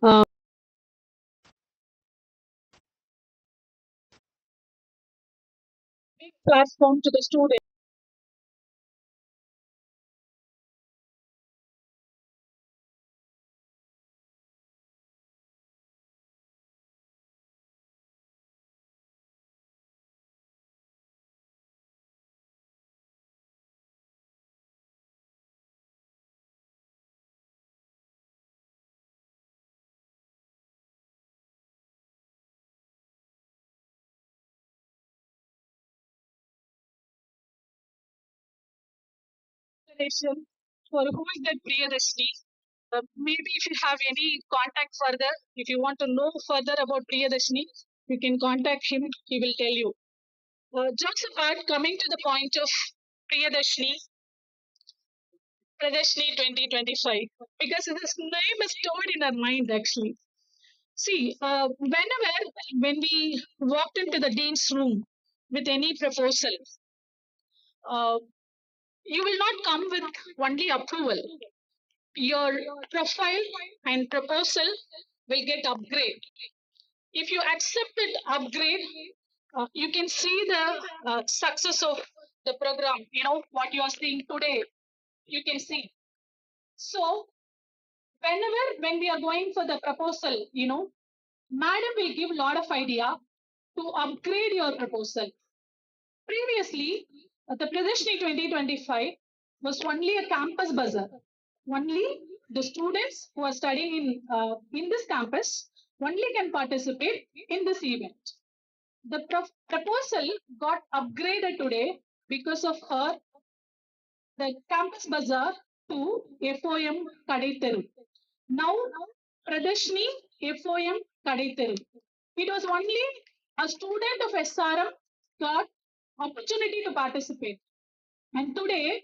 uh, big platform to the students. Explanation for who is that Priyadashini. Maybe if you have any contact further, if you want to know further about Priyadashini, you can contact him. He will tell you. Jokes apart, coming to the point of Priyadashini, Pradashini 2025, because this name is stored in our mind actually. See, when we walked into the dean's room with any proposal, uh, you will not come with only approval. Your profile and proposal will get upgrade. If you accept it upgrade, you can see the success of the program. You know what you are seeing today. You can see. So when we are going for the proposal, madam will give a lot of idea to upgrade your proposal. Previously, the Pradashini 2025 was only a campus bazaar. Only the students who are studying in this campus only can participate in this event. The proposal got upgraded today because of her the campus bazaar to FoM KADAI THERU. Now, Pradashni FoM KADAI THERU. It was only a student of SRM got opportunity to participate. And today,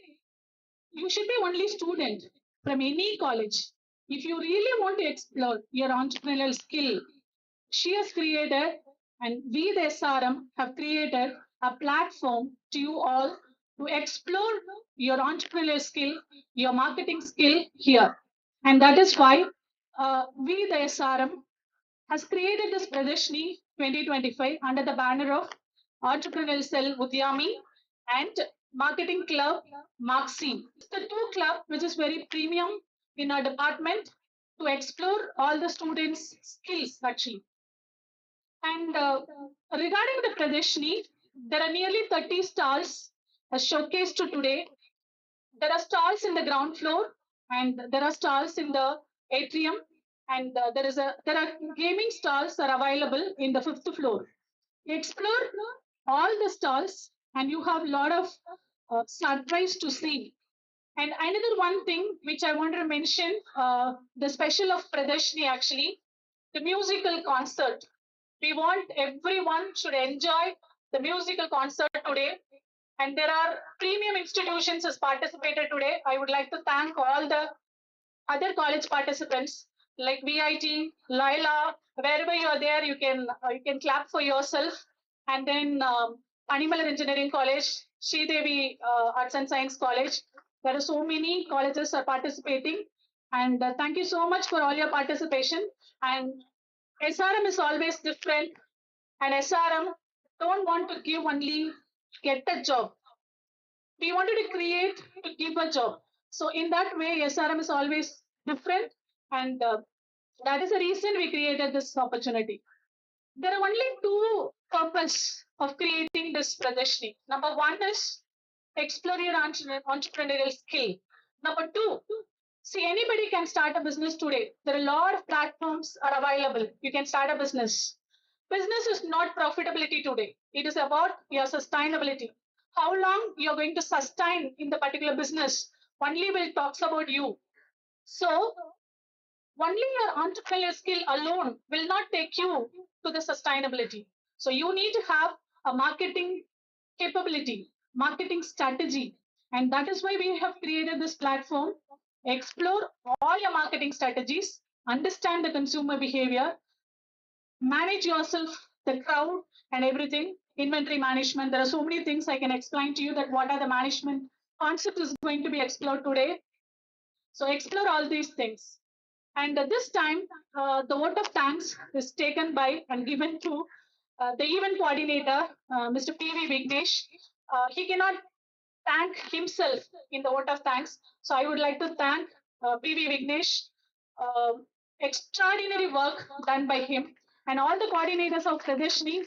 you should be only student from any college. If you really want to explore your entrepreneurial skill, she has created, and we, the SRM, have created a platform to you all to explore your entrepreneurial skill, your marketing skill here. And that is why we, the SRM, has created this Pradashni 2025 under the banner of Entrepreneurial Cell Udyami and Marketing Club Marxine. It's the two club which is very premium in our department to explore all the students' skills actually. And regarding the Pradeshni, there are nearly 30 stalls showcased to today. There are stalls in the ground floor, and there are stalls in the atrium, and there are gaming stalls are available in the fifth floor. Explore all the stalls, and you have a lot of surprise to see. And another one thing which I want to mention, the special of Pradeshni actually, the musical concert. We want everyone should enjoy the musical concert today. And there are premium institutions has participated today. I would like to thank all the other college participants like VIT, Laila, wherever you are there, you can clap for yourself. And then Animal Engineering College, Sridevi Arts and Science College. There are so many colleges are participating, and thank you so much for all your participation. And SRM is always different, and SRM don't want to give only get a job. We wanted to create to give a job. So in that way, SRM is always different, and that is the reason we created this opportunity. There are only two purpose of creating this Pradashni. Number one is explore your entrepreneurial skill. Number two, see anybody can start a business today. There are a lot of platforms are available. You can start a business. Business is not profitability today. It is about your sustainability. How long you're going to sustain in the particular business only will talks about you. So only your entrepreneurial skill alone will not take you to the sustainability. So you need to have a marketing capability, marketing strategy. And that is why we have created this platform. Explore all your marketing strategies, understand the consumer behavior, manage yourself, the crowd, and everything. Inventory management. There are so many things I can explain to you that what are the management concept is going to be explored today. So explore all these things. And this time, the vote of thanks is taken by and given to the event coordinator, Mr. P.V. Vignesh. He cannot thank himself in the vote of thanks. So I would like to thank P.V. Vignesh. Uh, Extraordinary work done by him and all the coordinators of Pradarshani,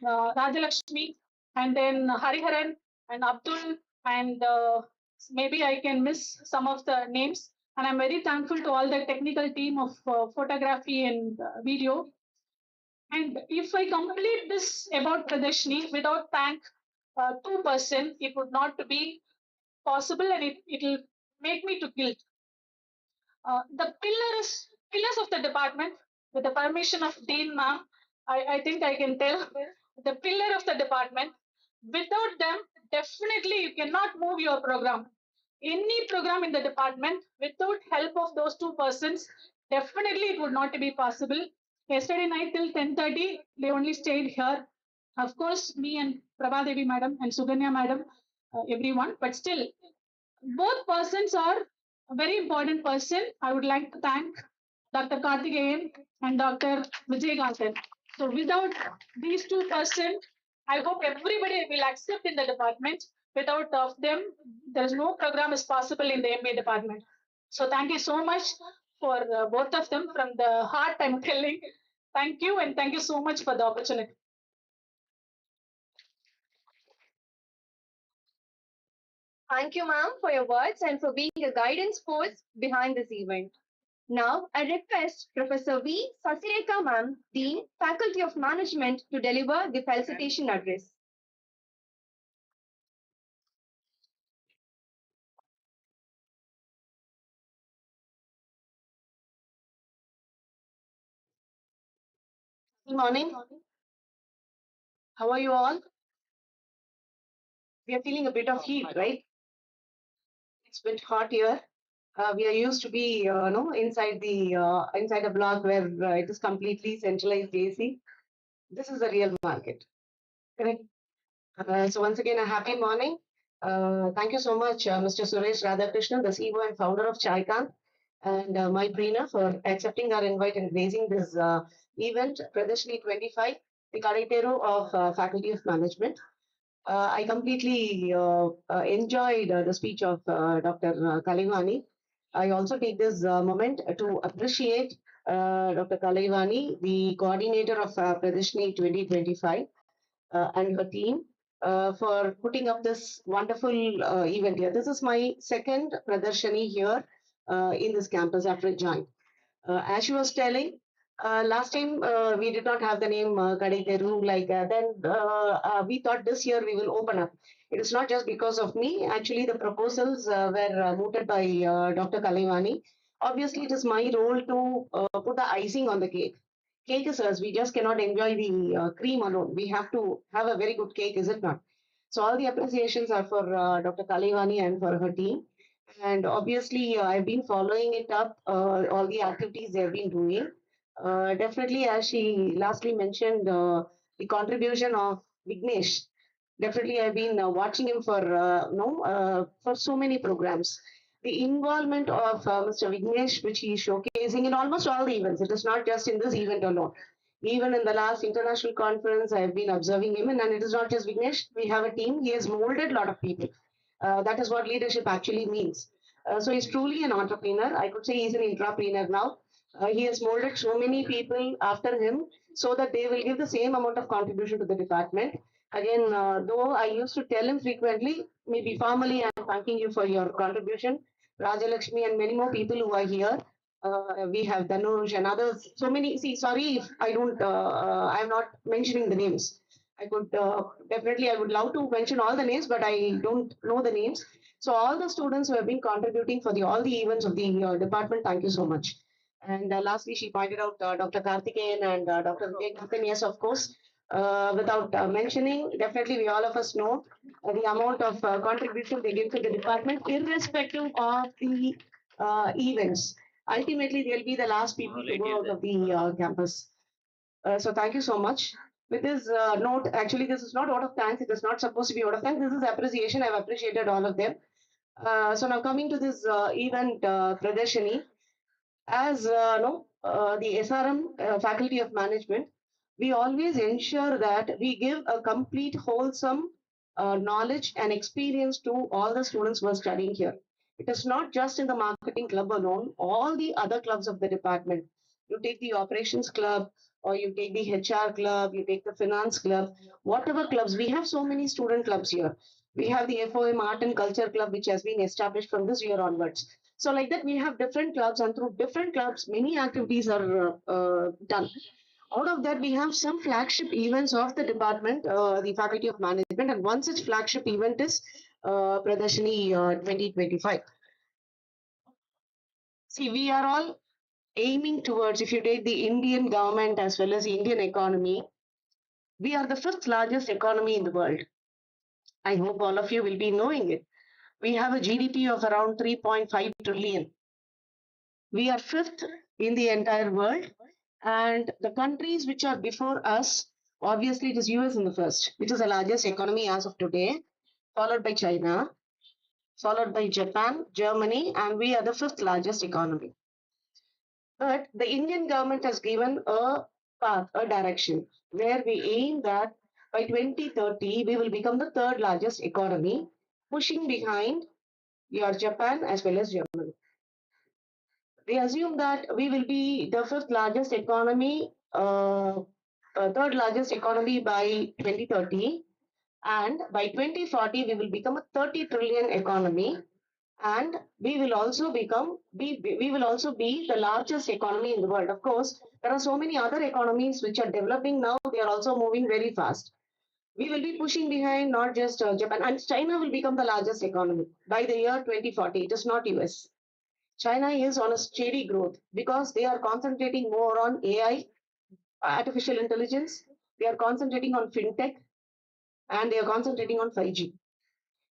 Rajalakshmi, and then Hariharan and Abdul, and maybe I can miss some of the names. And I'm very thankful to all the technical team of photography and video. And if I complete this about Pradarshini without thank two-person, it would not be possible, and it'll make me to guilt. The pillars of the department, with the permission of Dean Ma'am, I think I can tell the pillar of the department. Without them, definitely you cannot move your program. Any program in the department, without help of those two persons, definitely it would not be possible. Yesterday night till 10:30, they only stayed here. Of course, me and Prabha Devi madam and Suganya madam, everyone, but still both persons are a very important person. I would like to thank Dr. Karthikeyan and Dr. Vijay. So without these two persons, I hope everybody will accept in the department. Without of them, there is no program is possible in the MA department. So thank you so much for both of them from the heart. I'm telling. Thank you and thank you so much for the opportunity. Thank you, ma'am, for your words and for being a guidance force behind this event. Now, I request Professor V. Sasireka ma'am, Dean, Faculty of Management, to deliver the felicitation address. Good morning. How are you all? We are feeling a bit of heat, right? It's a bit hot here. We are used to be, no, inside a block where it is completely centralized AC. This is the real market, correct? So once again, a happy morning. Thank you so much, Mr. Suresh Radhakrishnan, the CEO and founder of Chaikan, and my trainer for accepting our invite and raising this event, Pradarshani 25, the Kadai of Faculty of Management. I completely enjoyed the speech of Dr. Kalivani. I also take this moment to appreciate Dr. Kalivani, the coordinator of Pradarshani 2025, and her team for putting up this wonderful event here. This is my second Pradarshani here in this campus after I joined. As she was telling, last time we did not have the name Kadai THERU. Then we thought this year we will open up. It is not just because of me. Actually, the proposals were mooted by Dr. Kalaivani. Obviously, it is my role to put the icing on the cake. Cake is us. We just cannot enjoy the cream alone. We have to have a very good cake, is it not? So all the appreciations are for Dr. Kalaivani and for her team. And obviously, I've been following it up, all the activities they've been doing. Definitely, as she lastly mentioned, the contribution of Vignesh. Definitely, I've been watching him for no for so many programs. The involvement of Mr. Vignesh, which he is showcasing in almost all the events. It is not just in this event alone. Even in the last international conference, I have been observing him, and it is not just Vignesh. We have a team. He has molded a lot of people. That is what leadership actually means. So he's truly an entrepreneur. I could say he's an intrapreneur now. He has molded so many people after him so that they will give the same amount of contribution to the department. Again, though I used to tell him frequently, maybe formally, I'm thanking you for your contribution. Rajalakshmi and many more people who are here. We have Danush and others. So many. See, sorry if I don't, I'm not mentioning the names. I could definitely, I would love to mention all the names, but I don't know the names. So all the students who have been contributing for the all the events of the department, thank you so much. And lastly, she pointed out Dr. Karthikeyan and Dr. Vijay. Yes, of course. Without mentioning, definitely we all of us know the amount of contribution they give to the department, irrespective of the events. Ultimately, they'll be the last people to go out of the campus. So thank you so much. With this note, actually, this is not out of thanks. It is not supposed to be out of thanks. This is appreciation. I've appreciated all of them. So now coming to this event, Pradarshani. As no, the SRM Faculty of Management, we always ensure that we give a complete, wholesome knowledge and experience to all the students who are studying here. It is not just in the marketing club alone, all the other clubs of the department. You take the operations club, or you take the HR club, you take the finance club, whatever clubs. We have so many student clubs here. We have the FoM Art and Culture Club, which has been established from this year onwards. So like that, we have different clubs, and through different clubs, many activities are done. Out of that, we have some flagship events of the department, the Faculty of Management, and one such flagship event is PRADARSHANEE 2025. See, we are all aiming towards, if you take the Indian government as well as the Indian economy, we are the fifth largest economy in the world. I hope all of you will be knowing it. We have a GDP of around 3.5 trillion. We are fifth in the entire world. And the countries which are before us, obviously it is US in the first, which is the largest economy as of today, followed by China, followed by Japan, Germany, and we are the fifth largest economy. But the Indian government has given a path, a direction, where we aim that by 2030 we will become the third largest economy, pushing behind your Japan as well as Germany. We assume that we will be the fifth largest economy, third largest economy by 2030, and by 2040 we will become a 30 trillion economy, and we will also be the largest economy in the world. Of course, there are so many other economies which are developing now. They are also moving very fast. We will be pushing behind not just Japan, and China will become the largest economy by the year 2040. It is not US. China is on a steady growth because they are concentrating more on AI, artificial intelligence. They are concentrating on fintech, and they are concentrating on 5G.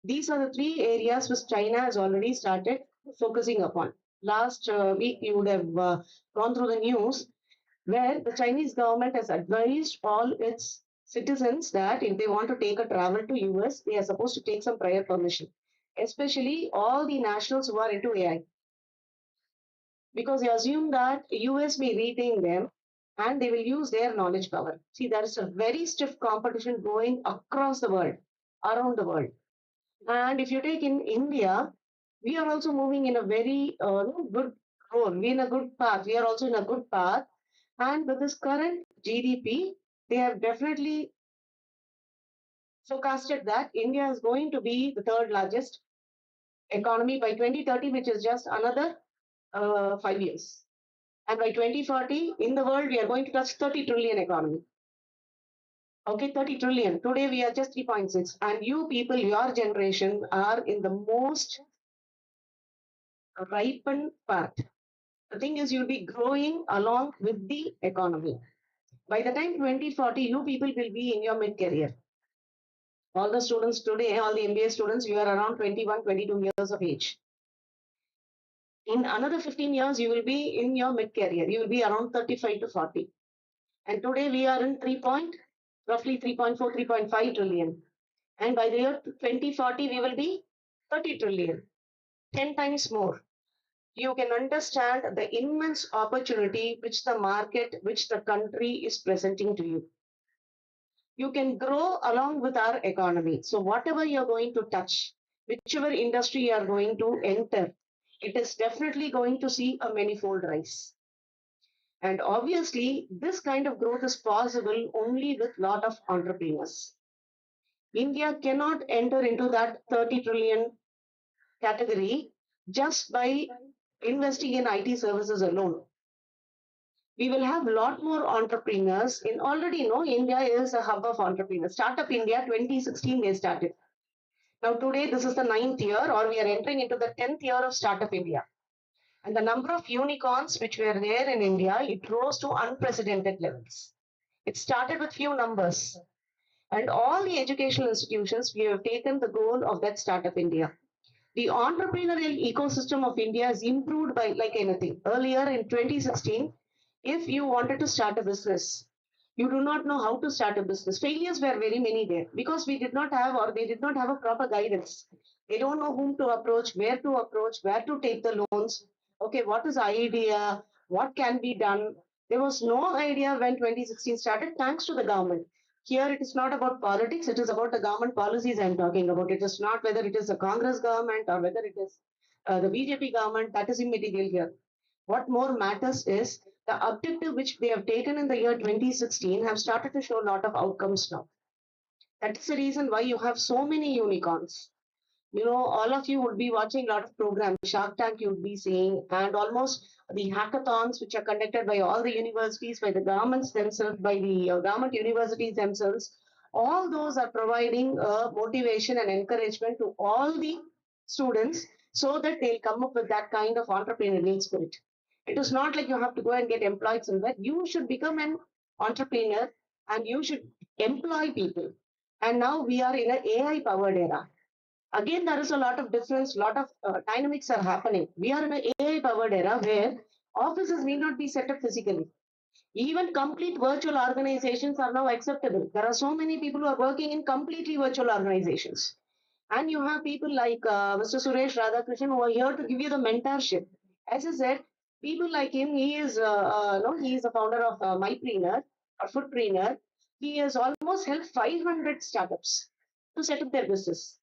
These are the three areas which China has already started focusing upon. Last week, you would have gone through the news where the Chinese government has advised all its citizens that if they want to take a travel to US, they are supposed to take some prior permission, especially all the nationals who are into AI, because they assume that US may retain them and they will use their knowledge power. See, there is a very stiff competition going across the world, around the world. And if you take in India, we are also moving in a very good role. We're in a good path. We are also in a good path. And with this current GDP, they have definitely forecasted that India is going to be the third largest economy by 2030, which is just another 5 years. And by 2040, in the world, we are going to touch 30 trillion economy. Okay, 30 trillion. Today, we are just 3.6. And you people, your generation, are in the most ripened part. The thing is, you'll be growing along with the economy. By the time 2040, you people will be in your mid-career. All the students today, all the MBA students, you are around 21, 22 years of age. In another 15 years, you will be in your mid-career. You will be around 35 to 40. And today we are in roughly 3.4, 3.5 trillion. And by the year 2040, we will be 30 trillion, 10 times more. You can understand the immense opportunity which the market, which the country is presenting to you. You can grow along with our economy. So whatever you're going to touch, whichever industry you are going to enter, it is definitely going to see a manifold rise. And obviously, this kind of growth is possible only with lot of entrepreneurs. India cannot enter into that 30 trillion category just by investing in IT services alone. We will have a lot more entrepreneurs. In already, India is a hub of entrepreneurs. Startup India 2016 they started. Now today this is the 9th year, or we are entering into the 10th year of Startup India. And the number of unicorns which were there in India, it rose to unprecedented levels. It started with few numbers. And all the educational institutions, we have taken the goal of that Startup India. The entrepreneurial ecosystem of India is improved by like anything. Earlier in 2016, if you wanted to start a business, you do not know how to start a business. Failures were very many there because we did not have, or they did not have a proper guidance. They don't know whom to approach, where to take the loans, Okay, what is the idea? What can be done? There was no idea when 2016 started, thanks to the government. Here, it is not about politics, it is about the government policies I'm talking about. It is not whether it is the Congress government or whether it is the BJP government, that is immaterial here. What more matters is the objective which they have taken in the year 2016 have started to show a lot of outcomes now. That is the reason why you have so many unicorns. All of you would be watching a lot of programs. Shark Tank, you would be seeing, and almost the hackathons, which are conducted by all the universities, by the governments themselves, by the government universities themselves. All those are providing motivation and encouragement to all the students so that they'll come up with that kind of entrepreneurial spirit. It is not like you have to go and get employed somewhere. You should become an entrepreneur and you should employ people. And now we are in an AI powered era. Again, there is a lot of difference, lot of dynamics are happening. We are in an AI powered era where offices need not be set up physically. Even complete virtual organizations are now acceptable. There are so many people who are working in completely virtual organizations. And you have people like Mr. Suresh Radhakrishnan who are here to give you the mentorship. As I said, people like him, he is no, he is the founder of MyPreneur or Footpreneur. He has almost helped 500 startups to set up their business.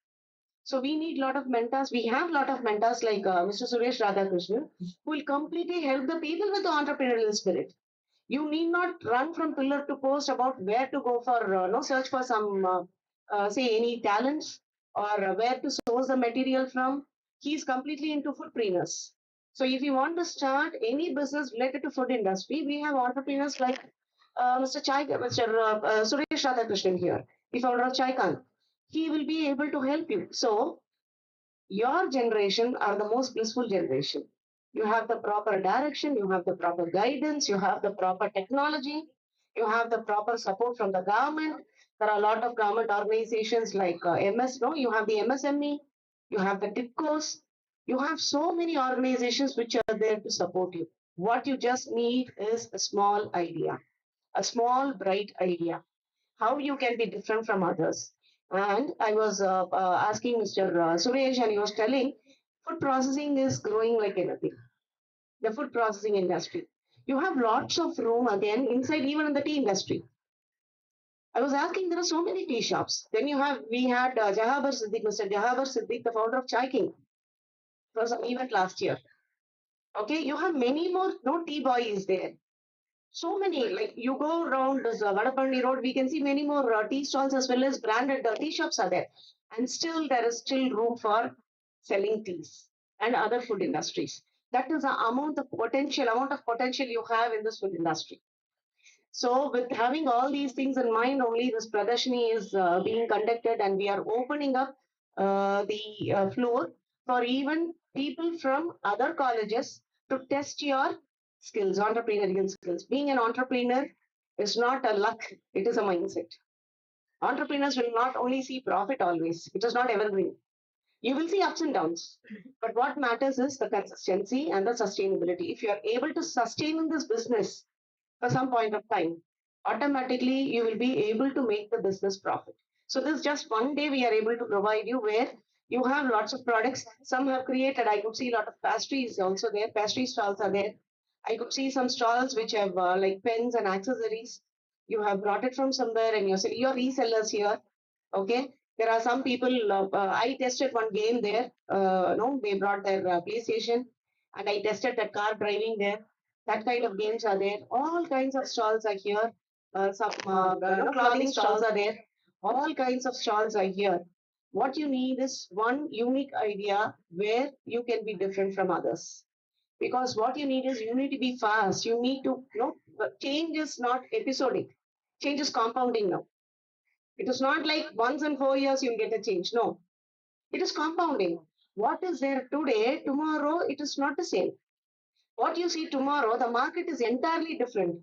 So we need a lot of mentors. We have a lot of mentors like Mr. Suresh Radhakrishnan, who will completely help the people with the entrepreneurial spirit. You need not run from pillar to post about where to go for no search for some say any talents or where to source the material from. He is completely into foodpreneurs. So if you want to start any business related to food industry, we have entrepreneurs like Mr. Suresh Radhakrishnan here, the founder of Chaikan. He will be able to help you. So your generation are the most blissful generation. You have the proper direction, you have the proper guidance, you have the proper technology, you have the proper support from the government. There are a lot of government organizations like MS, no, you have the MSME, you have the TIPCOs, you have so many organizations which are there to support you. What you just need is a small idea, a small bright idea, how you can be different from others. And I was asking Mr. Suresh, and he was telling food processing is growing like anything. The food processing industry. You have lots of room again inside, even in the tea industry. I was asking, there are so many tea shops. Then we had Jahabar Siddiq, Mr. Jahabar Siddiq, the founder of Chai King. It was an event last year. Okay, you have many more. No tea boy is there. So many, like you go around this Vadapandi Road, we can see many more tea stalls as well as branded tea shops are there. And still, there is still room for selling teas and other food industries. That is the amount of potential you have in this food industry. So, with having all these things in mind, only this Pradarshani is being conducted, and we are opening up the floor for even people from other colleges to test your skills, entrepreneurial skills. Being an entrepreneur is not a luck, it is a mindset. Entrepreneurs will not only see profit always, it is not evergreen. You will see ups and downs. But what matters is the consistency and the sustainability. If you are able to sustain in this business, for some point of time, automatically you will be able to make the business profit. So this is just one day we are able to provide you where you have lots of products. Some have created, I could see a lot of pastries also there. Pastry stalls are there. I could see some stalls which have like pens and accessories. You have brought it from somewhere and you're resellers here. Okay. There are some people, I tested one game there. No, they brought their PlayStation and I tested that car driving there. That kind of games are there. All kinds of stalls are here. Some clothing stalls are there. All kinds of stalls are here. What you need is one unique idea where you can be different from others. Because what you need is you need to be fast. You need to, change is not episodic. Change is compounding now. It is not like once in 4 years you'll get a change. No, it is compounding. What is there today, tomorrow, it is not the same. What you see tomorrow, the market is entirely different.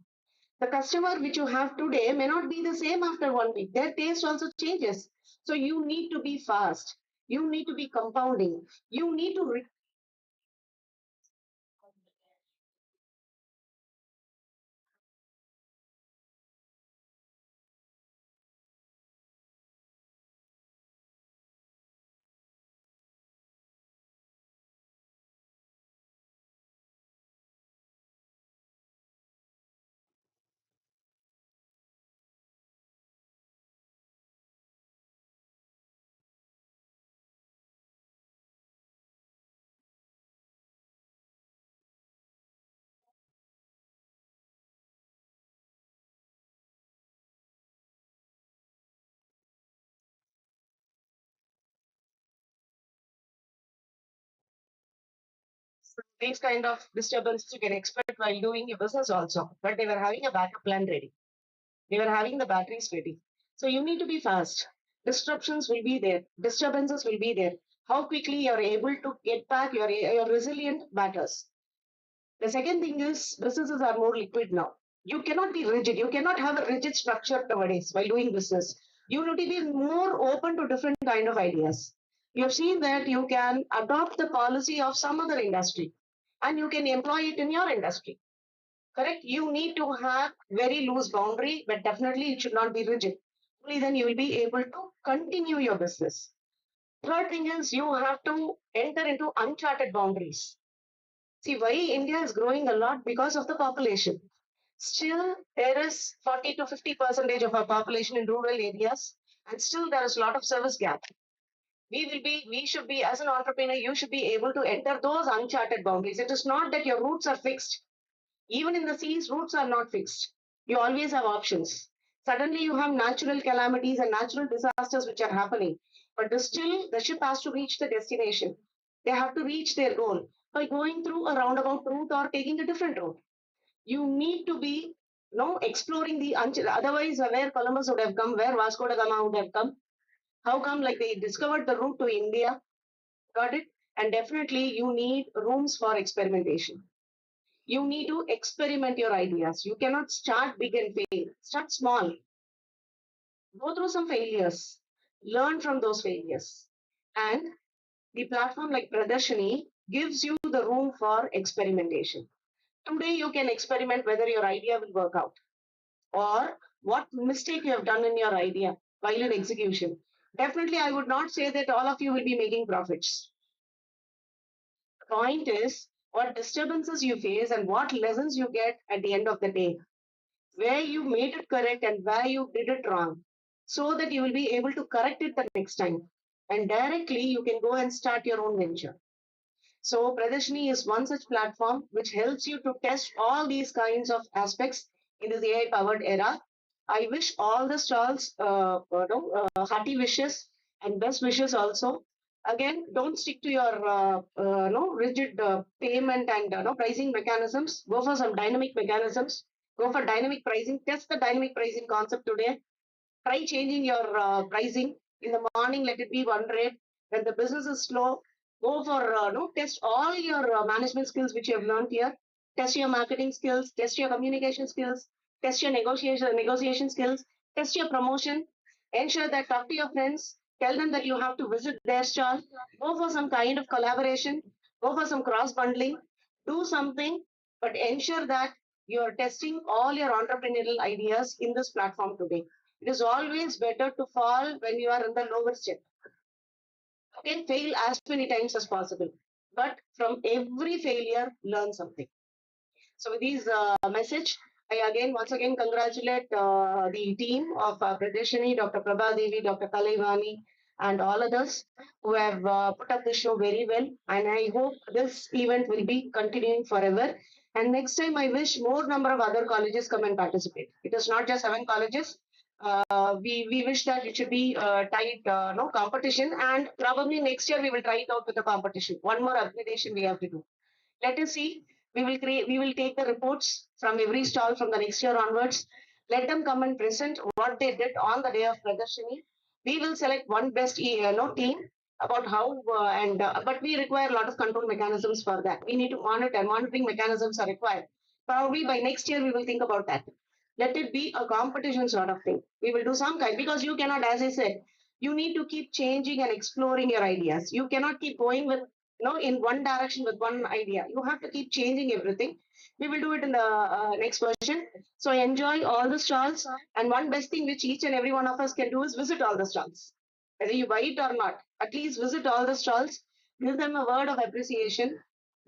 The customer which you have today may not be the same after 1 week. Their taste also changes. So you need to be fast. You need to be compounding. You need to These kind of disturbances you can expect while doing your business also. But they were having a backup plan ready. They were having the batteries ready. So you need to be fast. Disruptions will be there. Disturbances will be there. How quickly you're able to get back your resilient matters. The second thing is businesses are more liquid now. You cannot be rigid. You cannot have a rigid structure nowadays while doing business. You need to be more open to different kind of ideas. You have seen that you can adopt the policy of some other industry and you can employ it in your industry. Correct? You need to have very loose boundary, but definitely it should not be rigid. Only then you will be able to continue your business. Third thing is you have to enter into uncharted boundaries. See, why India is growing a lot because of the population. Still, there is 40 to 50 percentage of our population in rural areas, and still there is a lot of service gap. We should be, as an entrepreneur, you should be able to enter those uncharted boundaries. It is not that your roots are fixed. Even in the seas, roots are not fixed. You always have options. Suddenly, you have natural calamities and natural disasters which are happening. But still, the ship has to reach the destination. They have to reach their goal by going through a roundabout route or taking a different route. You need to be exploring the otherwise where Columbus would have come, where Vasco da Gama would have come. How come like they discovered the route to India? Got it? And definitely you need rooms for experimentation. You need to experiment your ideas. You cannot start big and fail. Start small. Go through some failures. Learn from those failures. And the platform like Pradarshani gives you the room for experimentation. Today, you can experiment whether your idea will work out or what mistake you have done in your idea while in execution. Definitely, I would not say that all of you will be making profits. The point is what disturbances you face and what lessons you get at the end of the day, where you made it correct and where you did it wrong, so that you will be able to correct it the next time. And directly, you can go and start your own venture. So Pradarshani is one such platform which helps you to test all these kinds of aspects in this AI-powered era. I wish all the stalls hearty wishes and best wishes also. Again, don't stick to your no rigid payment and no pricing mechanisms. Go for some dynamic mechanisms. Go for dynamic pricing. Test the dynamic pricing concept today. Try changing your pricing. In the morning, let it be one rate. When the business is slow, go for no test all your management skills which you have learned here. Test your marketing skills, test your communication skills, test your negotiation skills, test your promotion. Ensure that talk to your friends. Tell them that you have to visit their stall. Go for some kind of collaboration. Go for some cross bundling. Do something, but ensure that you are testing all your entrepreneurial ideas in this platform today. It is always better to fall when you are in the lower step. Okay, fail as many times as possible. But from every failure, learn something. So with this message, I again, once again, congratulate the team of Pradarshani, Dr. Prabha Devi, Dr. Kalaivani, and all others who have put up the show very well. And I hope this event will be continuing forever. And next time, I wish more number of other colleges come and participate. It is not just 7 colleges. We wish that it should be tight no competition, and probably next year we will try it out with the competition. One more upgradation we have to do. Let us see. We will take the reports from every stall from the next year onwards. Let them come and present what they did on the day of Pradarshani. We will select one best team about how but we require a lot of control mechanisms for that. We need to monitor. Monitoring mechanisms are required. Probably by next year we will think about that. Let it be a competition sort of thing. We will do some kind, because you cannot, as I said, you need to keep changing and exploring your ideas. You cannot keep going with in one direction with one idea. You have to keep changing everything. We will do it in the next version. So enjoy all the stalls. And one best thing which each and every one of us can do is visit all the stalls. Whether you buy it or not, at least visit all the stalls. Give them a word of appreciation.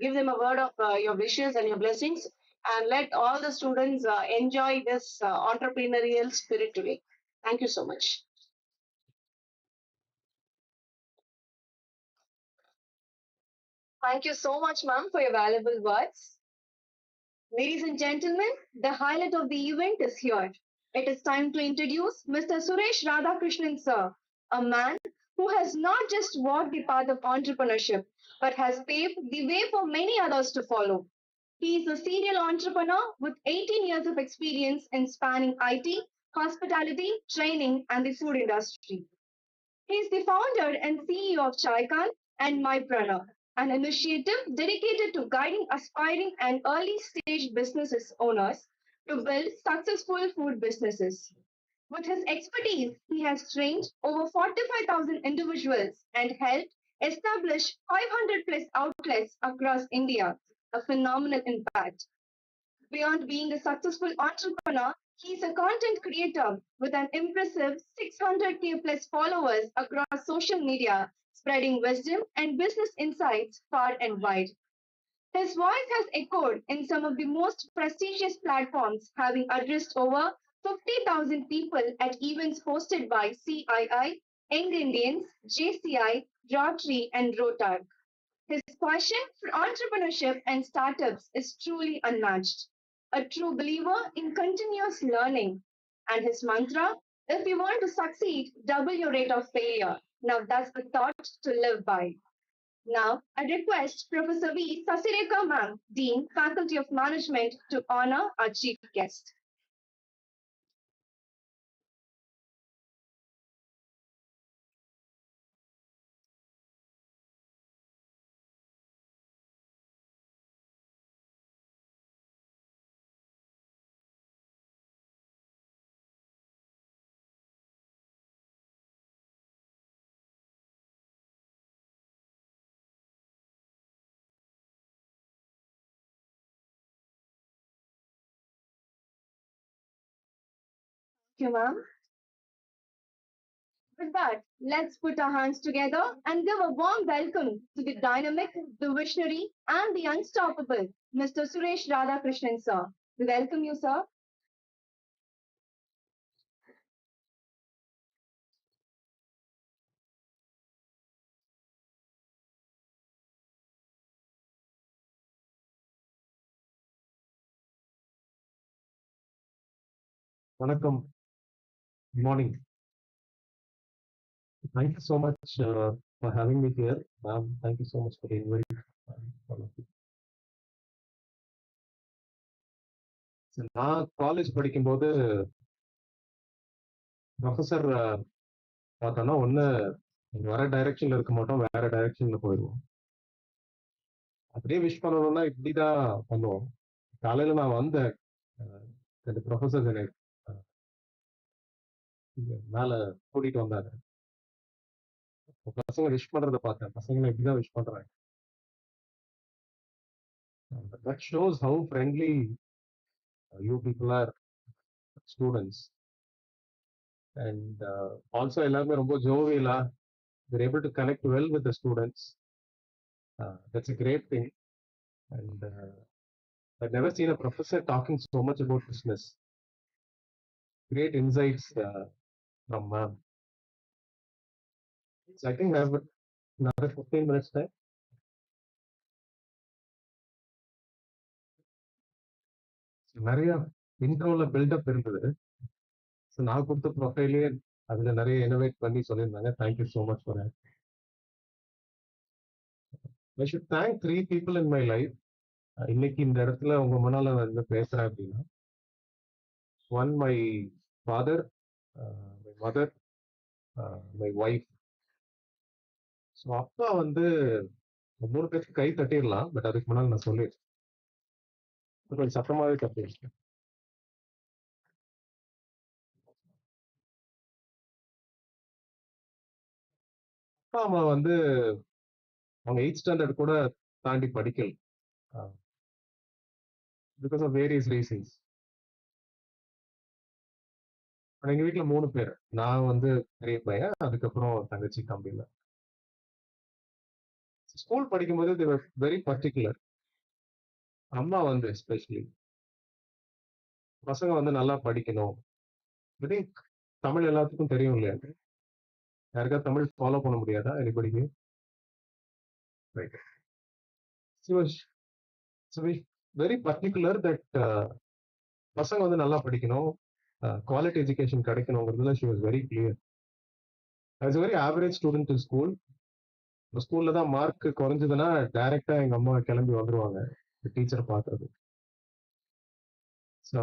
Give them a word of your wishes and your blessings. And let all the students enjoy this entrepreneurial spirit today. Thank you so much. Thank you so much, ma'am, for your valuable words. Ladies and gentlemen, the highlight of the event is here. It is time to introduce Mr. Suresh Radhakrishnan, sir, a man who has not just walked the path of entrepreneurship, but has paved the way for many others to follow. He is a serial entrepreneur with 18 years of experience in spanning IT, hospitality, training, and the food industry. He is the founder and CEO of Chaikan and MyPreneur, an initiative dedicated to guiding aspiring and early stage businesses owners to build successful food businesses. With his expertise, he has trained over 45,000 individuals and helped establish 500 plus outlets across India, a phenomenal impact. Beyond being a successful entrepreneur, he's a content creator with an impressive 600K plus followers across social media, spreading wisdom and business insights far and wide. His voice has echoed in some of the most prestigious platforms, having addressed over 50,000 people at events hosted by CII, Young Indians, JCI, Rotary, and Rotary. His passion for entrepreneurship and startups is truly unmatched. A true believer in continuous learning. And his mantra, if you want to succeed, double your rate of failure. Now that's the thought to live by. Now, I request Professor V. Sasireka Ma'am, Dean, Faculty of Management, to honor our chief guest. Thank you, ma'am. With that, let's put our hands together and give a warm welcome to the dynamic, the visionary, and the unstoppable Mr. Suresh Radhakrishnan, sir. We welcome you, sir. Vanakkam. Good morning. Thank you so much for having me here. Thank you so much for the invite. all of you. So, நான் college படிக்கும்போது professor பார்த்தோன்னா ஒன்று வர டைரக்ஷன்ல இருக்க மாட்டோம், வேற டைரக்ஷன்ல போயிடுவோம். அப்படியே விஷ் பண்ணணும்னா இப்படி தான் பண்ணுவோம். காலையில் நான் வந்தேன், இந்த ப்ரொஃபஸர்ஸ் என்னை மேலே கூட்டிகிட்டு வந்தாங்க. பசங்க விஷ் பண்ணுறதை பார்த்தேன், பசங்களை இப்படி தான் விஷ் பண்ணுறாங்க. That shows how friendly you people are, students. And also எல்லாருமே ரொம்ப ஜோவியலா, they're able to connect well with the students. That's a great thing. And I've never seen a professor talking so much about business. Great insights from ma'am. So I think I have another 15 minutes time. நிறைய இன்ட்ரோல build up இருந்தது. So நான் கொடுத்த ப்ரொஃபைலே அதில் நிறைய innovate பண்ணி சொல்லியிருந்தாங்க. Thank you so much for that. I should thank 3 people in my life. இன்னைக்கு இந்த இடத்துல உங்க முன்னால நான் வந்து பேசுறேன் அப்படின்னா, one my father, my mother, my wife. So அப்பா வந்து 3 பேருக்கு கை தட்டிடலாம், பட் அதுக்கு முன்னால் நான் சொல்லிடுறேன், கொஞ்சம் சத்தமாகவே தட்டிடுறேன். அப்பா அம்மா வந்து அவங்க 8th ஸ்டாண்டர்ட் கூட தாண்டி படிக்கல, பிகாஸ் ஆஃப் வேரியஸ் ரீசன்ஸ். எங்க வீட்டில் 3 பேர். நான் வந்து பெரிய பையன், அதுக்கப்புறம் தங்கச்சி தம்பியில். ஸ்கூல் படிக்கும்போது they were very particular. அம்மா வந்து எஸ்பெஷலி பசங்க வந்து நல்லா படிக்கணும். ஐ திங்க் தமிழ் எல்லாத்துக்கும் தெரியும் இல்லையா? யாருக்காவது தமிழ் ஃபாலோ பண்ண முடியாதா எனிபடிக்கு? Right. She was very particular that பசங்க வந்து நல்லா படிக்கணும், குவாலிட்டி எஜுகேஷன் கிடைக்கணுங்கிறதுல she was very clear. as a very average student in school. ஸ்கூல்ல தான் மார்க் குறைஞ்சதுன்னா டைரக்டா எங்க அம்மா கிளம்பி வந்துருவாங்க டீச்சரை பார்க்கறது. ஸோ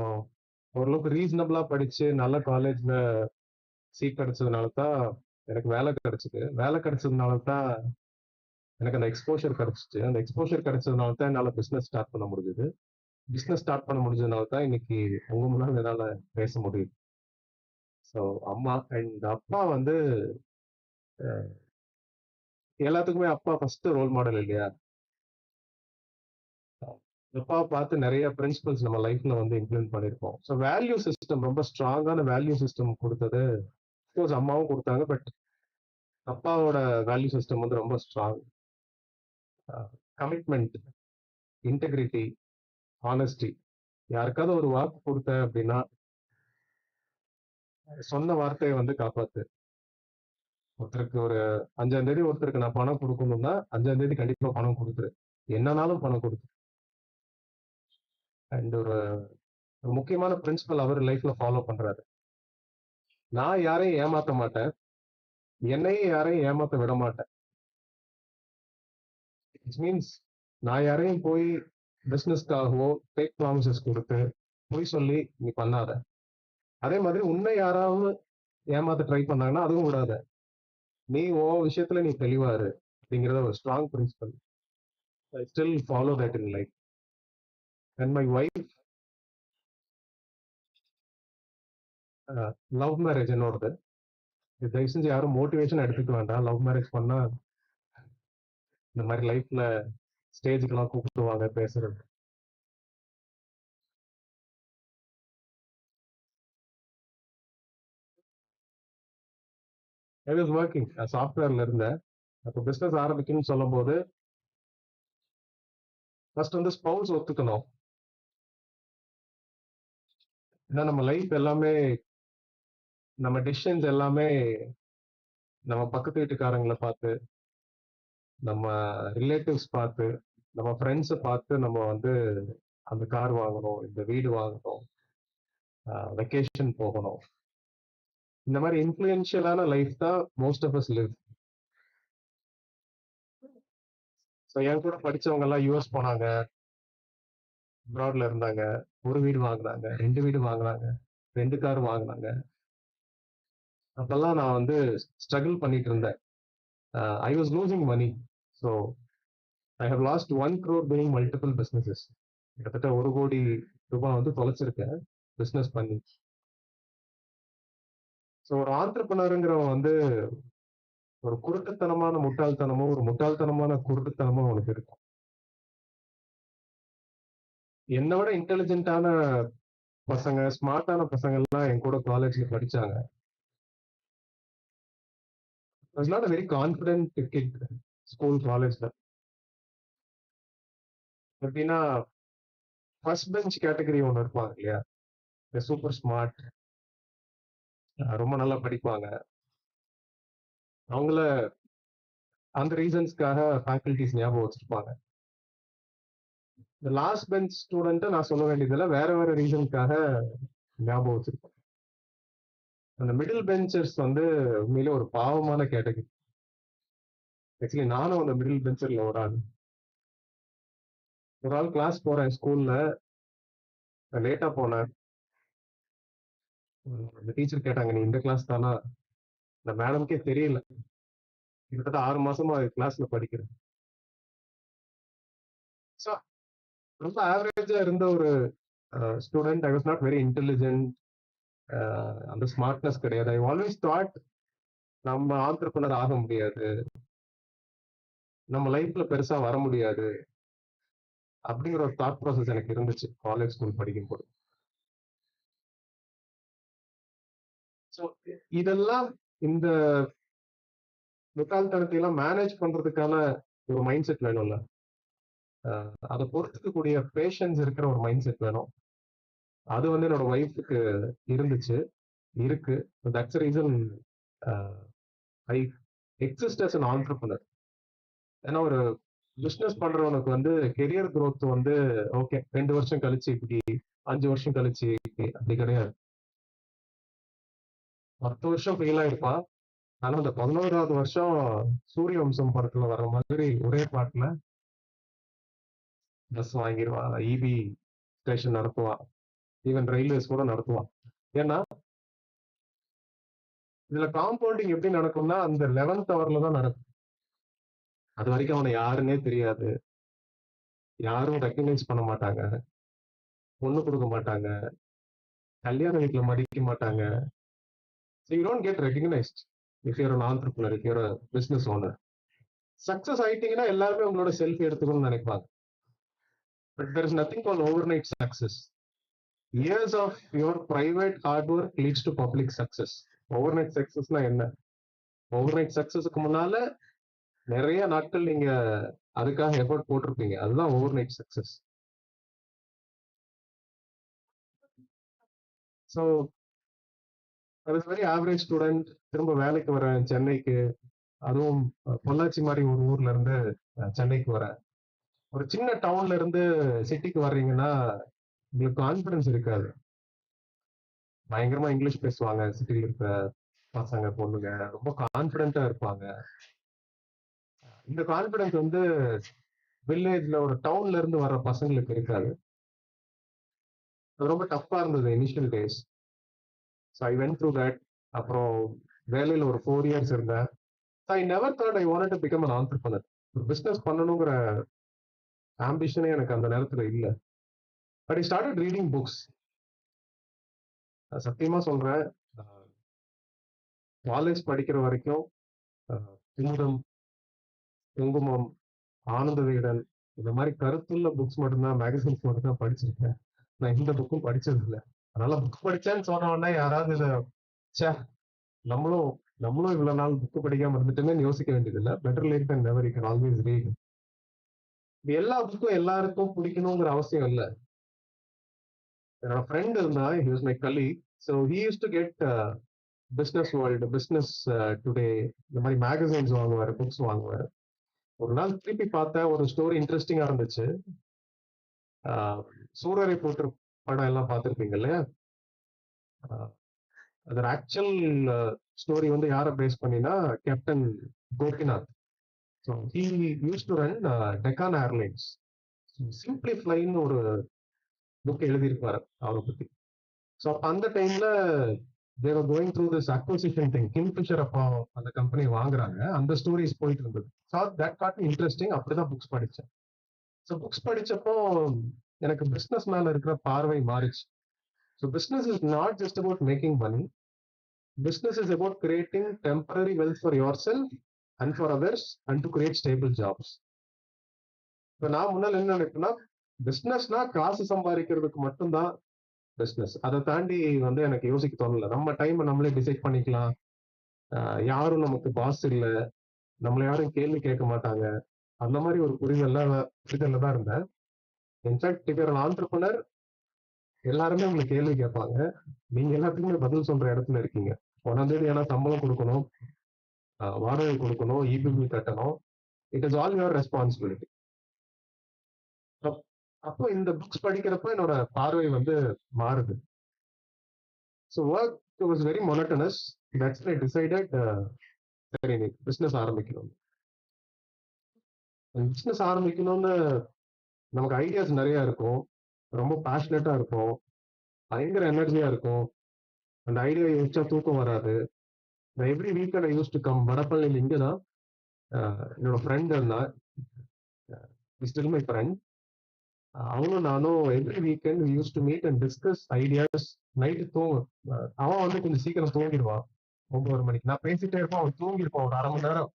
ஓரளவுக்கு ரீசனபிளா படிச்சு நல்ல காலேஜ்ல சீட் கிடைச்சதுனால தான் எனக்கு வேலை கிடைச்சது. வேலை கிடைச்சதுனால தான் எனக்கு அந்த எக்ஸ்போஷர் கிடைச்சிச்சு. அந்த எக்ஸ்போஷர் கிடைச்சதுனால தான் என்னால் பிஸ்னஸ் ஸ்டார்ட் பண்ண முடிஞ்சது. பிஸ்னஸ் ஸ்டார்ட் பண்ண முடிஞ்சதுனால தான் இன்னைக்கு உங்க முன்னாடி என்னால் பேச முடியுது. ஸோ அம்மா அண்ட் அப்பா வந்து எல்லாத்துக்குமே அப்பா ஃபர்ஸ்ட் ரோல் மாடல் இல்லையா? அப்பாவை பார்த்து நிறைய பிரின்சிபல்ஸ் நம்ம லைஃப்ல வந்து இம்ப்ளிமெண்ட் பண்ணியிருக்கோம். ஸோ வேல்யூ சிஸ்டம் ரொம்ப ஸ்ட்ராங்கான வேல்யூ சிஸ்டம் கொடுத்தது அஃப்கோர்ஸ் அம்மாவும் கொடுத்தாங்க. பட் அப்பாவோட வேல்யூ சிஸ்டம் வந்து ரொம்ப ஸ்ட்ராங். Commitment, integrity, honesty. யாருக்காவது ஒரு வாக்கு கொடுத்த அப்படின்னா சொன்ன வார்த்தையை வந்து காப்பாத்து. ஒருத்தருக்கு ஒரு 5ஆம் தேதி ஒருத்தருக்கு நான் பணம் கொடுக்கணும்னா 5ஆம் தேதி கண்டிப்பா பணம் கொடுத்துரு, என்னன்னாலும் பணம் கொடுத்து. அண்ட் ஒரு முக்கியமான பிரின்சிபல் அவர் லைஃப்ல ஃபாலோ பண்றாரு. நான் யாரையும் ஏமாத்த மாட்டேன், என்னையும் யாரையும் ஏமாத்த விட மாட்டேன். இட் மீன்ஸ் நான் யாரையும் போய் பிசினஸ்க்காகவோ ஃபேக் ப்ராமிசஸ் கொடுத்து போய் சொல்லி நீ பண்ணாத. அதே மாதிரி உன்னை யாராவது ஏமாத்த ட்ரை பண்ணாங்கன்னா அதுவும் விடாத. நீ விஷயத்துல நீ தெளிவாரு அப்படிங்கிறத ஒரு strong principle. I still follow that in life. And my wife love marriage என்னோடது. தயவு செஞ்சு யாரும் மோட்டிவேஷன் எடுத்துக்க வேண்டாம். லவ் மேரேஜ் பண்ணா இந்த மாதிரி லைஃப்ல ஸ்டேஜுக்கெல்லாம் கூப்பிடுவாங்க பேசுறது. ஐ வாஸ் ஒர்க்கிங் சாஃப்ட்வேர்ல இருந்தேன். அப்போ பிசினஸ் ஆரம்பிக்கணும்னு சொல்லும் போது ஃபர்ஸ்ட் வந்து ஸ்பவுஸ் ஒத்துக்கணும். ஏன்னா நம்ம லைஃப் எல்லாமே, நம்ம டிசிஷன்ஸ் எல்லாமே நம்ம பக்கத்து வீட்டுக்காரங்களை பார்த்து, நம்ம ரிலேட்டிவ்ஸ் பார்த்து, நம்ம ஃப்ரெண்ட்ஸை பார்த்து நம்ம வந்து அந்த கார் வாங்கணும், இந்த வீடு வாங்கணும், வெக்கேஷன் போகணும். இந்த மாதிரி இன்ஃப்ளூயன்ஷியலான லைஃப் தான் most of us live. So என் கூட படிச்சவங்க எல்லாம் யூஎஸ் போனாங்க, அப்ராட்ல இருந்தாங்க, ஒரு வீடு வாங்கினாங்க, 2 வீடு வாங்கினாங்க, 2 கார் வாங்கினாங்க. அப்பெல்லாம் நான் வந்து ஸ்ட்ரகிள் பண்ணிட்டு இருந்தேன். I was losing money. So I have lost 1 crore doing multiple businesses. கிட்டத்தட்ட 1 கோடி ரூபாய் வந்து தொலைச்சிருக்கேன் பிஸ்னஸ் பண்ணி. ஸோ ஒரு ஆண்டர்பிரனருங்கிறவன் வந்து ஒரு குருட்டுத்தனமான முட்டாள்தனமோ, ஒரு முட்டாள்தனமான குருட்டுத்தனமோ அவனுக்கு இருக்கும். என்னை விட இன்டெலிஜென்ட்டான பசங்க, ஸ்மார்ட்டான பசங்க எல்லாம் என் கூட காலேஜ்ல படிச்சாங்க. I was not a very confident kid school காலேஜ்ல. எப்படின்னா ஃபர்ஸ்ட் பெஞ்ச் கேட்டகரி ஒன்று இருப்பாங்க இல்லையா, சூப்பர் ஸ்மார்ட், ரொம்ப நல்லா படிப்பாங்க. அவங்கள அந்த ரீசன்ஸ்க்காக ஃபேக்கல்டிஸ் ஞாபகம் வச்சிருப்பாங்க. இந்த லாஸ்ட் பெஞ்ச் ஸ்டூடெண்ட்டை நான் சொல்ல வேண்டியதில்லை, வேற வேற ரீசனுக்காக ஞாபகம் வச்சிருப்பேன். அந்த மிடில் பெஞ்சர்ஸ் வந்து உண்மையிலே ஒரு பாவமான கேட்டகரி. ஆக்சுவலி நானும் அந்த மிடில் பெஞ்சர்ல ஒரு ஆள். ஒரு ஆள் கிளாஸ் போறேன் ஸ்கூல்ல, லேட்டா போனேன். அந்த டீச்சர் கேட்டாங்க, நீ இந்த கிளாஸ் தானா? இந்த மேடம்க்கே தெரியல, கிட்டத்தட்ட 6 மாசமா கிளாஸ்ல படிக்கிறேன். ஸோ ரொம்ப ஆவரேஜா இருந்த ஒரு student. I was not very intelligent. அந்த ஸ்மார்ட்னஸ் கிடையாது. ஐ ஆல்வேஸ் தாட் நம்ம ஆண்டர்பிரனர் ஆக முடியாது, நம்ம லைஃப்ல பெருசா வர முடியாது அப்படிங்கிற ஒரு தாட் ப்ராசஸ் எனக்கு இருந்துச்சு காலேஜ் ஸ்கூல் படிக்கும் போது. ஸோ இதெல்லாம், இந்த முட்டாள்தனத்தை எல்லாம் மேனேஜ் பண்றதுக்கான ஒரு மைண்ட் செட் வேணும்ல, அதை பொறுத்துக்கக்கூடிய பேஷன்ஸ் இருக்கிற ஒரு மைண்ட் செட் வேணும். அது வந்து என்னோட ஒய்ஃபுக்கு இருந்துச்சு, இருக்கு. That's reason I exist as an entrepreneur. ஏன்னா ஒரு பிசினஸ் பண்றவனுக்கு வந்து கெரியர் growth வந்து ஓகே 2 வருஷம் கழிச்சு இப்படி, 5 வருஷம் கழிச்சு இப்படி, அப்படி கிடையாது. 10 வருஷம் ஃபெயில் ஆயிருப்பான், ஆனா அந்த 11வது வருஷம் சூரிய வம்சம் படத்துல வர்ற மாதிரி ஒரே பாட்டுல பஸ் வாங்கிடுவான், இபி ஸ்டேஷன் நடத்துவான், ஈவன் ரயில்வேஸ் கூட நடத்துவான். ஏன்னா இதுல காம்பவுண்டிங் எப்படி நடக்கும்னா அந்த 11th ஹவர்ல தான் நடக்கும். அது வரைக்கும் அவனை யாருன்னே தெரியாது, யாரும் ரெக்கக்னைஸ் பண்ண மாட்டாங்க, பொண்ணு கொடுக்க மாட்டாங்க, கல்யாண வீட்டுல மதிக்க மாட்டாங்க. So you don't get recognized if you're an entrepreneur, if you're a business owner. Success ஆயிட்டீங்கன்னா எல்லாருமே உங்களோட செல்ஃபி எடுத்துக்கணும்னு நினைப்பாங்க. But there is nothing called overnight success. Years of your private hard work leads to public success. Overnight successனா என்ன? Overnight சக்சஸ்க்கு முன்னால நிறைய நாட்கள் நீங்க அதுக்காக எஃபர்ட் போட்டிருப்பீங்க, அதுதான் overnight success. So I was very average student. திரும்ப வேலைக்கு வரேன் சென்னைக்கு, அதுவும் பொள்ளாச்சி மாதிரி ஒரு ஊர்ல இருந்து சென்னைக்கு வரேன். ஒரு சின்ன டவுன்ல இருந்து சிட்டிக்கு வர்றீங்கன்னா உங்களுக்கு கான்ஃபிடன்ஸ் இருக்காது. பயங்கரமா இங்கிலீஷ் பேசுவாங்க சிட்டில இருக்கிற பசங்க பொண்ணுங்க, ரொம்ப கான்ஃபிடென்ட்டா இருப்பாங்க. இந்த கான்ஃபிடன்ஸ் வந்து வில்லேஜ்ல ஒரு டவுன்ல இருந்து வர்ற பசங்களுக்கு இருக்காது. அது ரொம்ப டஃப்பா இருந்தது initial days. So I went through that. அப்புறம் வேலையில் ஒரு 4 இயர்ஸ் இருந்தேன். I never thought I wanted to become an entrepreneur. ஒரு பிஸ்னஸ் பண்ணணுங்கிற ஆம்பிஷனே எனக்கு அந்த நேரத்தில் இல்லை. But I started reading books. சத்தியமா சொல்றேன், காலேஜ் படிக்கிற வரைக்கும் குமுதம், குங்குமம், ஆனந்த விகடன் இந்த மாதிரி கருத்துள்ள புக்ஸ் மட்டும்தான், மேகசின்ஸ் மட்டும் தான் படிச்சிருக்கேன். நான் இந்த புக்கும் படிச்சது இல்லை. அதனால புக் படிச்சேன்னு சொன்ன உடனே யாராவது இதை சே நம்மளும் நம்மளும் இவ்வளவு நாள் புக்கு படிக்காம இருந்துட்டுன்னு யோசிக்க வேண்டியது இல்லை. Better late then never, you can always read. எல்லா புக்கும் எல்லாருக்கும் பிடிக்கணுங்கிற அவசியம் இல்லை. என்னோட ஃப்ரெண்ட் இருந்தா, he was my colleague. So he use to get business world, business today இந்த மாதிரி மேகசைன்ஸ் வாங்குவார், புக்ஸ் வாங்குவார். ஒரு நாள் திருப்பி பார்த்தேன், ஒரு ஸ்டோரி இன்ட்ரெஸ்டிங்கா இருந்துச்சு. சூரரை போட்டு படம் எல்லாம் பார்த்துருப்பீங்க இல்லையா? அதோட ஆக்சுவல் ஸ்டோரி வந்து யாரை பேஸ் பண்ணினா captain Gopinath. So he use to run Deccan airlines. Simply ஃப்ளைன்னு ஒரு புக் எழுதியிருப்பாரு அவரை பத்தி. ஸோ அந்த டைம்ல they were going through this acquisition thing. Kingfisher அப்போ அந்த கம்பெனி வாங்குறாங்க, அந்த ஸ்டோரிஸ் போயிட்டு இருந்தது. So that got me interesting. அப்படிதான் புக்ஸ் படித்தேன். ஸோ புக்ஸ் படிச்சப்போ எனக்கு பிஸ்னஸ் மேல இருக்கிற பார்வை மாறிச்சு. So business is not just about making money. Business is about creating temporary wealth for yourself and for others and to create stable jobs. இப்போ நான் முன்னாள் என்ன நினைப்பேன்னா, பிஸ்னஸ்னா காசு சம்பாதிக்கிறதுக்கு மட்டும்தான் பிஸ்னஸ். அதை தாண்டி வந்து எனக்கு யோசிக்க தோணல. நம்ம டைமை நம்மளே டிசைட் பண்ணிக்கலாம், யாரும் நமக்கு பாஸ் இல்லை, நம்மளை யாரும் கேள்வி கேட்க மாட்டாங்க, அந்த மாதிரி ஒரு புரிதல்ல தான் இருந்தேன். இன்ஃபேக்ட் இப்போ ஒரு ஆண்டர்பிரனர் எல்லாருமே உங்களுக்கு கேள்வி கேட்பாங்க, நீங்க எல்லாத்துக்குமே பதில் சொல்ற இடத்துல இருக்கீங்க. 1ஆம் தேதி ஏன்னா சம்பளம் கொடுக்கணும், வாடகை கொடுக்கணும், இபிபி கட்டணும். It is all your responsibility. அப்போ இந்த புக்ஸ் படிக்கிறப்ப என்னோட பார்வை வந்து மாறுது. So work was very monotonous. That's I decided சரி பிஸ்னஸ் ஆரம்பிக்கணும். பிஸ்னஸ் ஆரம்பிக்கணும்னு நமக்கு ஐடியாஸ் நிறைய இருக்கும், ரொம்ப பேஷனட்டா இருக்கும், பயங்கர எனர்ஜியா இருக்கும். அந்த ஐடியா யோசிச்சா தூக்கம் வராது. Every weekend I use to come. வடப்பள்ளியில் இங்கே தான் என்னோட ஃப்ரெண்ட் இருந்தா, ஸ்டில் மை ஃப்ரெண்ட். அவனும் நானும் every weekend we use to meet and discuss ideas. Night தூங்கும், அவன் வந்து கொஞ்சம் சீக்கிரம் தூங்கிடுவான், 9 மணிக்கு. நான் பேசிட்டே இருப்பேன், அவன் தூங்கிருப்பான் ஒரு 1/2 மணி நேரம்.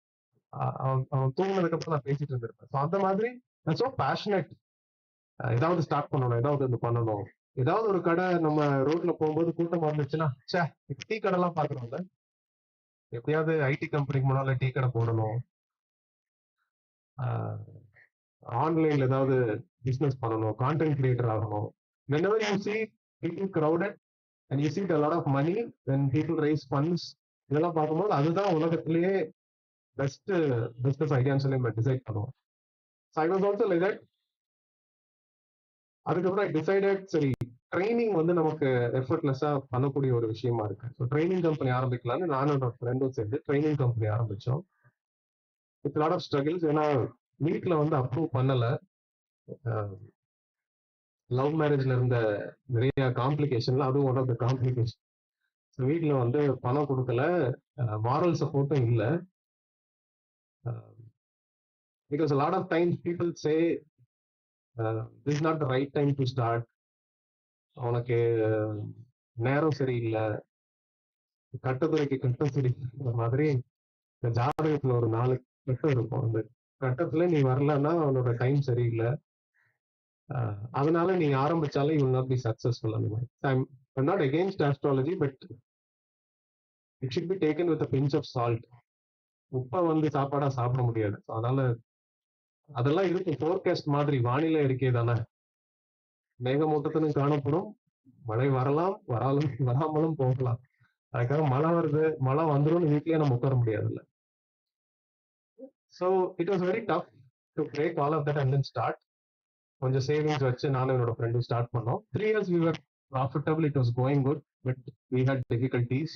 அவன் தூங்கினதுக்கு அப்புறம் நான் பேசிட்டு இருந்திருப்பேன். ஸோ அந்த மாதிரி நான் ஸோ பேஷனட். ஏதாவது ஸ்டார்ட் பண்ணணும், ஏதாவது ஒன்று பண்ணணும். ஏதாவது ஒரு கடை நம்ம ரோட்ல போகும்போது கூட்டமா இருந்துச்சுன்னா, சே டீ கடை எல்லாம் பாக்குறோம்ல, எப்படியாவது ஐடி கம்பெனிக்கு முன்னால டீ கடை போடணும், ஆன்லைன்ல ஏதாவது பிசினஸ் பண்ணணும், கான்டென்ட் கிரியேட்டர் ஆகணும். whenever you see people crowded and you see a lot of money, when people raise funds, இதெல்லாம் பார்க்கும்போது அதுதான் உலகத்திலேயே பெஸ்ட் பிசினஸ் ஐடியான்னு சொல்லி நம்ம டிசைட் பண்ணுவோம். So I was also like that. அதுக்கப்புறம் ஐ டிசைடட், சரி ட்ரைனிங் வந்து நமக்கு எஃபர்ட்லெஸ்ஸா பண்ணக்கூடிய ஒரு விஷயமா இருக்கு. ஸோ ட்ரைனிங் கம்பெனி ஆரம்பிக்கலாம்னு நானும் என்னோட ஃப்ரெண்டும் சேர்ந்து ட்ரைனிங் கம்பெனி ஆரம்பிச்சோம். With lot of struggles. ஏன்னா வீட்டில் வந்து அப்ரூவ் பண்ணல. லவ் மேரேஜ்ல இருந்த நிறைய காம்ப்ளிகேஷன்ல அதுவும் one of the complication. So வீட்டில் வந்து பணம் கொடுக்கல, மாரல் சப்போர்ட்டும் இல்லை. Because lot of times people say this is not the right time to start, உனக்கு நேரம் சரியில்லை, கட்டத்துறைக்கு கட்டம் சரியில்லை மாதிரி இந்த ஜாதகத்துல ஒரு 4 கட்டம் இருக்கும். அந்த கட்டத்துல நீ வரலன்னா அவனோட டைம் சரியில்லை, அதனால நீங்க ஆரம்பிச்சாலே you will not be successful. அந்த மாதிரி I'm not against astrology, but it should be taken with pinch of salt. உப்பை வந்து சாப்பாடா சாப்பிட முடியாது. அதனால அதெல்லாம் இருக்கு, ஃபோர்காஸ்ட் மாதிரி, வானிலை அறிக்கை தானே. மேகமூட்டத்திலும் காணப்படும், மழை வரலாம், வராமலும் போகலாம். அதுக்காக மழை வருது, மழை வந்துடும் வீட்லயே நம்ம உட்கார முடியாதுல்ல. So it was very tough to break all of that and then start. கொஞ்சம் சேவிங்ஸ் வச்சு நானும் என்னோட ஃப்ரெண்டும் ஸ்டார்ட் பண்ணோம். 3 years we were profitable, it was going good, but we had difficulties.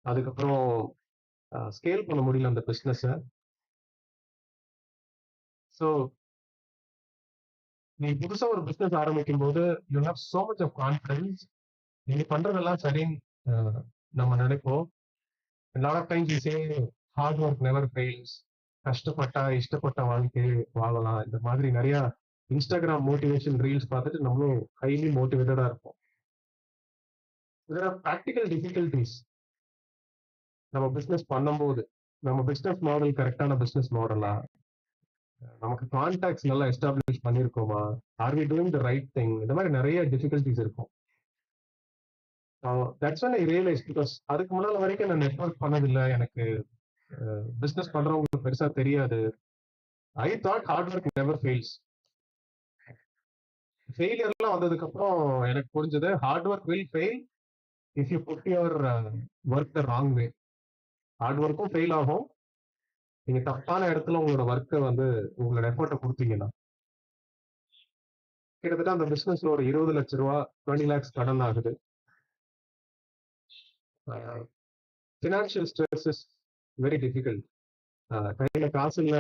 அதுக்கப்புறம் ஸ்கேல் பண்ண முடியல அந்த பிஸ்னஸை. ஸோ நீ புதுசா ஒரு பிஸ்னஸ் ஆரம்பிக்கும் போது you have so much of confidence. நீங்க பண்றதெல்லாம் சரின்னு நம்ம நினைப்போம். Lot of times you say hard work never fails, கஷ்டப்பட்டா இஷ்டப்பட்ட வாழ்க்கை வாழலாம். இந்த மாதிரி நிறைய இன்ஸ்டாகிராம் மோட்டிவேஷன் ரீல்ஸ் பார்த்துட்டு நம்மளும் ஹைலி மோட்டிவேட்டடா இருப்போம். there are practical difficulties நம்ம பிஸ்னஸ் பண்ணும்போது. நம்ம பிஸ்னஸ் மாடல் கரெக்டான பிஸ்னஸ் மாடலா, நமக்கு கான்டாக்ட்ஸ் நல்லா எஸ்டாப்ளிஷ் பண்ணியிருக்கோமா, are we doing the right thing, இந்த மாதிரி நிறைய டிஃபிகல்ட்டிஸ் இருக்கும். That's when I realized, because அதுக்கு முன்னால வரைக்கும் நான் நெட்வொர்க் பண்ணதில்லை, எனக்கு பிஸ்னஸ் பண்றவங்களுக்கு பெருசா தெரியாது. I thought hard work never fails. ஃபெயிலியர்லாம் வந்ததுக்கு அப்புறம் எனக்கு புரிஞ்சது hard work will fail if you put your work the wrong way. Hard ஒர்க்கும் ஃபெயில் ஆகும் நீங்க தப்பான இடத்துல உங்களோட ஒர்க்கை வந்து உங்களோட எஃபர்ட்டை கொடுத்தீங்கன்னா. கிட்டத்தட்ட அந்த பிசினஸ்ல ஒரு 20 லட்ச ரூபா 20 lakhs கடன் ஆகுது. Financial stress is very difficult. கையில காசு இல்ல,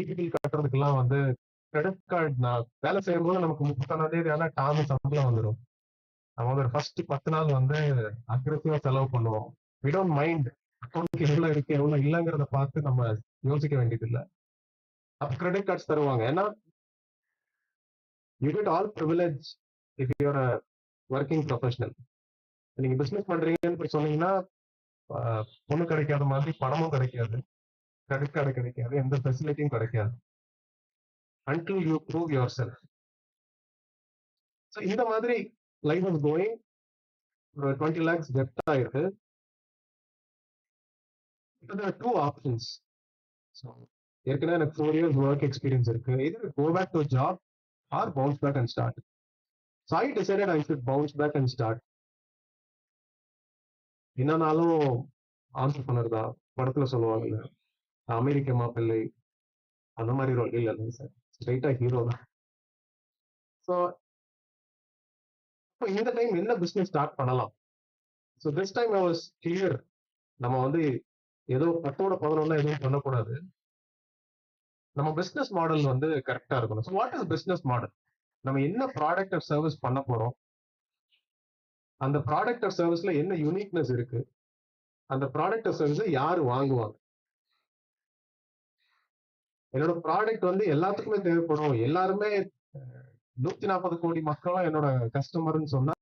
இபி கட்டுறதுக்கெல்லாம் வந்து கிரெடிட் கார்டு. நான் வேலை செய்யும் போது நமக்கு 31ஆம் தேதி ஆனா டாமி சம்பளம் வந்துடும். நம்ம ஒரு ஃபர்ஸ்ட் 10 நாள் வந்து அக்ரெசிவா செலவு பண்ணுவோம். வி டோன்ட் மைண்ட் அக்கௌண்ட்ல எவ்வளவு இருக்கு எவ்வளவு இல்லைங்கிறத பார்த்து நம்ம யோசிக்க வேண்டியது இல்லை. அப்ப கிரெடிட் கார்ட்ஸ் தருவாங்க. ஏன்னா you get all privilege if you're a working professional. நீங்க பிசினஸ் பண்றீங்கன்னு போய் சொன்னீங்கன்னா பொண்ணு கிடைக்காத மாதிரி பணமும் கிடைக்காது, கிரெடிட் கார்டு கிடைக்காது, எந்த ஃபெசிலிட்டியும் கிடைக்காது until you prove yourself. So இந்த மாதிரி லைஃப் இஸ் கோயிங். 20 lakhs டெப்ட் ஆயிருக்கு. Two options. ஸோ ஏற்கனவே எனக்கு 4 years ஒர்க் எக்ஸ்பீரியன்ஸ் இருக்கு. either go back to a job or bounce back and start. So I decided I should bounce back and start. என்னன்னாலும் entrepreneur தான். படத்துல சொல்லுவாங்கல்ல, அமெரிக்க மாப்பிள்ளை அந்த மாதிரி ரோல் இல்லை சார், ஸ்ட்ரைட்டா ஹீரோ தான். ஸோ இந்த டைம் என்ன பிசினஸ் ஸ்டார்ட் பண்ணலாம்? So this time I was clear. நம்ம வந்து ஏதோ 10-11 எதுவும் பண்ணக்கூடாது. நம்ம பிசினஸ் மாடல் வந்து கரெக்டா இருக்கணும். So what is business model? நம்ம என்ன ப்ராடக்ட் ஆர் சர்வீஸ் பண்ண போறோம், அந்த ப்ராடக்ட் ஆர் சர்வீஸ்ல என்ன யூனிக்னஸ் இருக்கு, அந்த ப்ராடக்ட் ஆர் சர்வீஸை யாரு வாங்குவாங்க. என்னோட ப்ராடக்ட் வந்து எல்லாத்துக்குமே தேவைப்படும், எல்லாருமே 140 கோடி மக்களும் என்னோட கஸ்டமர்னு சொன்னா